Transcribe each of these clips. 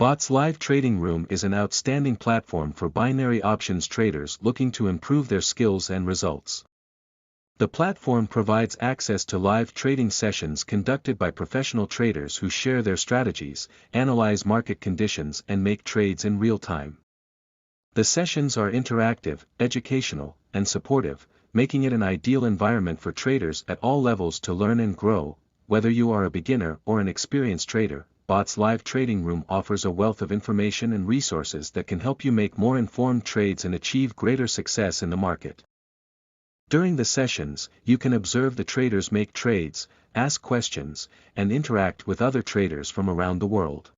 Bot's Live Trading Room is an outstanding platform for binary options traders looking to improve their skills and results. The platform provides access to live trading sessions conducted by professional traders who share their strategies, analyze market conditions and make trades in real time. The sessions are interactive, educational, and supportive, making it an ideal environment for traders at all levels to learn and grow. Whether you are a beginner or an experienced trader, Bot's Live Trading Room offers a wealth of information and resources that can help you make more informed trades and achieve greater success in the market. During the sessions, you can observe the traders make trades, ask questions, and interact with other traders from around the world.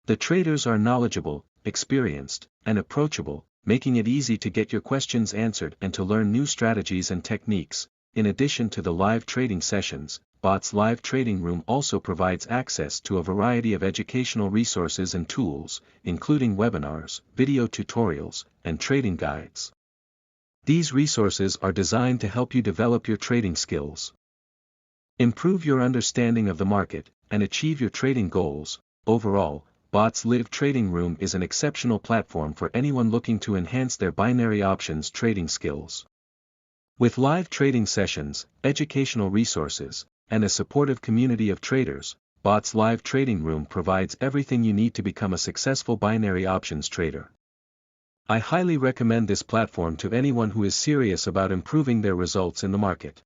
The traders are knowledgeable, experienced, and approachable, making it easy to get your questions answered and to learn new strategies and techniques. In addition to the live trading sessions, Bot's Live Trading Room also provides access to a variety of educational resources and tools, including webinars, video tutorials, and trading guides. These resources are designed to help you develop your trading skills, improve your understanding of the market, and achieve your trading goals. Overall, Bot's Live Trading Room is an exceptional platform for anyone looking to enhance their binary options trading skills. With live trading sessions, educational resources, and a supportive community of traders, Bot's Live Trading Room provides everything you need to become a successful binary options trader. I highly recommend this platform to anyone who is serious about improving their results in the market.